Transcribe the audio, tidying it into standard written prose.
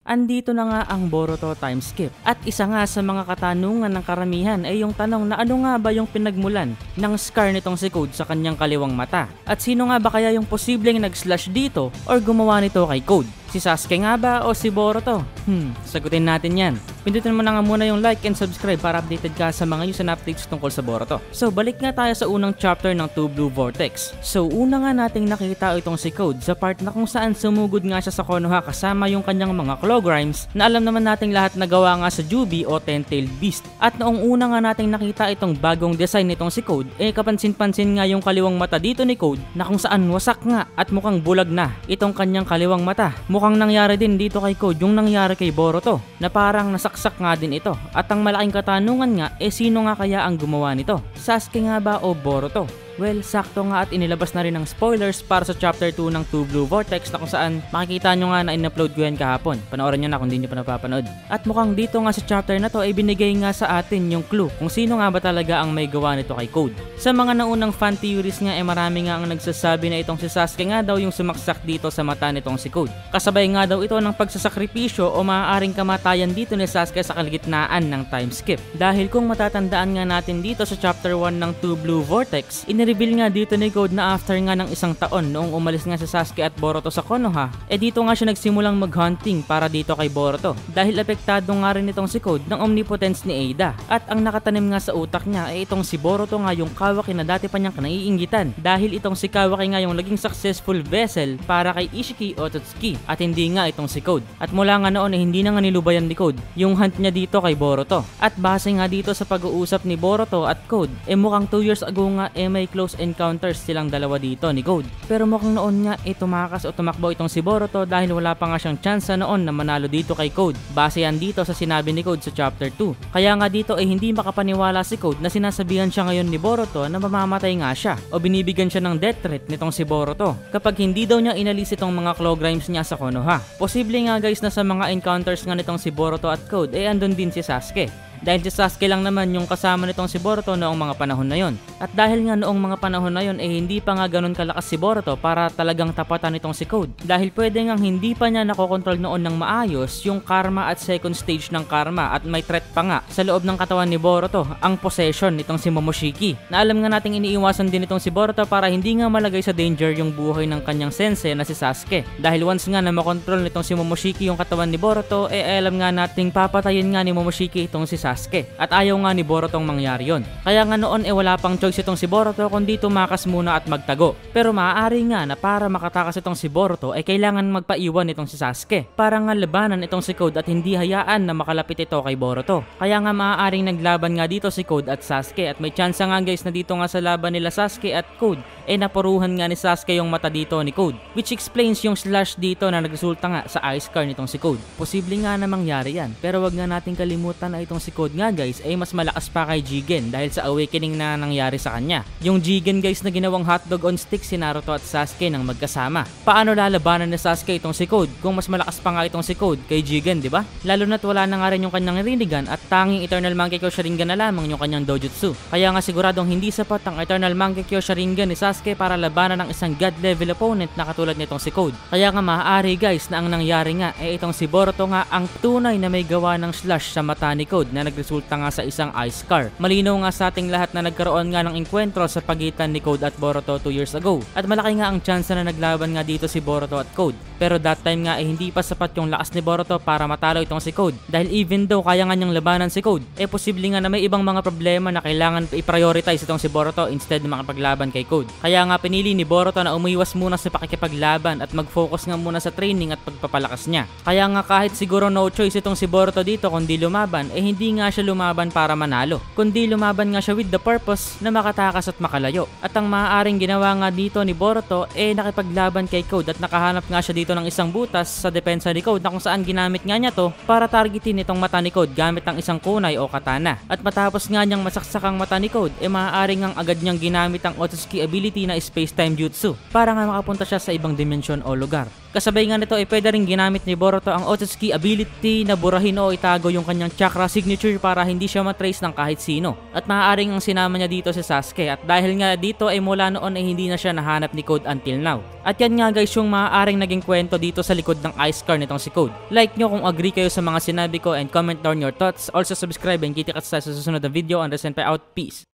Andito na nga ang Boruto time skip. At isa nga sa mga katanungan ng karamihan ay yung tanong na ano nga ba yung pinagmulan ng scar nitong si Code sa kanyang kaliwang mata? At sino nga ba kaya yung posibleng nag-slash dito or gumawa nito kay Code? Si Sasuke nga ba o si Boruto? Sagutin natin yan. Pindutin mo na nga muna yung like and subscribe para updated ka sa mga news and updates tungkol sa Boruto. So balik nga tayo sa unang chapter ng Two Blue Vortex. So una nga nating nakita itong si Code sa part na kung saan sumugod nga siya sa Konoha kasama yung kanyang mga claw grimes na alam naman nating lahat na gawa nga sa Jubi o Ten-tailed Beast. At noong una nga nating nakita itong bagong design nitong si Code, kapansin-pansin nga yung kaliwang mata dito ni Code na kung saan wasak nga at mukhang bulag na itong kanyang kaliwang mata. Mukhang nangyari din dito kay Code yung nangyari kay Boruto na parang nasaksak nga din ito. At ang malaking katanungan nga sino nga kaya ang gumawa nito? Sasuke nga ba o Boruto? Well, sakto nga at inilabas na rin ng spoilers para sa chapter 2 ng Two Blue Vortex na kung saan makikita nyo nga na in-upload ko yan kahapon. Panoorin nyo na kung di nyo pa napapanood. At mukhang dito nga sa chapter na to ay binigay nga sa atin yung clue kung sino nga ba talaga ang may gawa nito kay Code. Sa mga naunang fan theories nga marami nga ang nagsasabi na itong si Sasuke nga daw yung sumaksak dito sa mata nitong si Code. Kasabay nga daw ito ng pagsasakripisyo o maaaring kamatayan dito ni Sasuke sa kalagitnaan ng time skip. Dahil kung matatandaan nga natin dito sa chapter 1 ng Two Blue Vortex, reveal nga dito ni Code na after nga ng isang taon noong umalis nga si Sasuke at Boruto sa Konoha, dito nga siya nagsimulang mag-hunting para dito kay Boruto dahil apektado nga rin itong si Code ng omnipotence ni Ada. At ang nakatanim nga sa utak niya itong si Boruto nga yung Kawaki na dati pa niyang naiinggitan dahil itong si Kawaki nga yung naging successful vessel para kay Ishiki Otsutsuki at hindi nga itong si Code. At mula nga noon hindi na nga nilubayan ni Code yung hunt niya dito kay Boruto. At base nga dito sa pag-uusap ni Boruto at Code, mukhang 2 years ago nga may close encounters silang dalawa dito ni Code. Pero mukhang noon nga tumakas o tumakbo itong si Boruto dahil wala pa nga siyang chance noon na manalo dito kay Code. Base yan dito sa sinabi ni Code sa chapter 2. Kaya nga dito hindi makapaniwala si Code na sinasabihan siya ngayon ni Boruto na mamamatay nga siya o binibigyan siya ng death threat nitong si Boruto kapag hindi daw niya inalis itong mga claw grimes niya sa Konoha. Posible nga guys na sa mga encounters nga nitong si Boruto at Code andun din si Sasuke. Dahil si Sasuke lang naman yung kasama nitong si Boruto noong mga panahon na yon. At dahil nga noong mga panahon na yon hindi pa nga ganun kalakas si Boruto para talagang tapatan nitong si Code. Dahil pwede nga hindi pa niya nakokontrol noon ng maayos yung karma at second stage ng karma at may threat pa nga sa loob ng katawan ni Boruto ang possession nitong si Momoshiki. Na alam nga nating iniiwasan din itong si Boruto para hindi nga malagay sa danger yung buhay ng kanyang sensei na si Sasuke. Dahil once nga na makontrol nitong si Momoshiki yung katawan ni Boruto alam nga nating papatayin nga ni Momoshiki itong si Sasuke. At ayaw nga ni Borutong mangyari yon. Kaya nga noon wala pang choice itong si Boruto kundi tumakas muna at magtago. Pero maaari nga na para makatakas itong si Boruto kailangan magpaiwan itong si Sasuke para nga labanan itong si Code at hindi hayaan na makalapit ito kay Boruto. Kaya nga maaaring naglaban nga dito si Code at Sasuke at may chance nga guys na dito nga sa laban nila Sasuke at Code napuruhan nga ni Sasuke yung mata dito ni Code, which explains yung slash dito na nagresulta nga sa eye scar nitong si Code. Posible nga na mangyari yan, pero wag nga nating kalimutan na itong si Code nga guys mas malakas pa kay Jigen dahil sa awakening na nangyari sa kanya. Yung Jigen guys na ginawang hotdog on stick si Naruto at Sasuke nang magkasama. Paano lalabanan ni Sasuke itong si Code kung mas malakas pa nga itong si Code kay Jigen, di ba? Lalo na't wala na nga rin yung kanyang Rinnegan at tanging Eternal Mangekyo Sharingan na lamang yung kanyang Dojutsu. Kaya nga siguradong hindi sapat ang Eternal Mangekyo Sharingan ni Sasuke para labanan ng isang god level opponent na katulad nitong si Code. Kaya nga maaari guys na ang nangyari nga itong si Boruto nga ang tunay na may gawa ng slash sa mata ni Code na nagresulta nga sa isang eye scar. Malinaw nga sa ating lahat na nagkaroon nga ng enkwentro sa pagitan ni Code at Boruto 2 years ago. At malaki nga ang chance na naglaban nga dito si Boruto at Code. Pero that time nga hindi pa sapat yung lakas ni Boruto para matalo itong si Code. Dahil even though kaya nga niyang labanan si Code, posible nga na may ibang mga problema na kailangan i-prioritize itong si Boruto instead na makapaglaban kay Code. Kaya nga pinili ni Boruto na umiwas muna sa pakikipaglaban at mag-focus nga muna sa training at pagpapalakas niya. Kaya nga kahit siguro no choice itong si Boruto dito kundi lumaban, hindi nga siya lumaban para manalo, kundi lumaban nga siya with the purpose na makatakas at makalayo. At ang maaaring ginawa nga dito ni Boruto nakipaglaban kay Code at nakahanap nga siya dito ng isang butas sa depensa ni Code na kung saan ginamit nga niya to para targetin itong mata ni Code gamit ang isang kunai o katana. At matapos nga niyang masaksak ang mata ni Code, maaaring ang agad niyang ginamit ang Otsutsuki ability na space-time jutsu para nga makapunta siya sa ibang dimensyon o lugar. Kasabay nga nito ay pwede rin ginamit ni Boruto ang Otsutsuki ability na burahin o itago yung kanyang chakra signature para hindi siya matrace ng kahit sino. At maaaring ang sinama niya dito si Sasuke at dahil nga dito ay mula noon ay hindi na siya nahanap ni Code until now. At yan nga guys yung maaaring naging kwento dito sa likod ng ice car nitong si Code. Like nyo kung agree kayo sa mga sinabi ko and comment down your thoughts. Also subscribe and kita-kits sa susunod na video and Senpai out. Peace!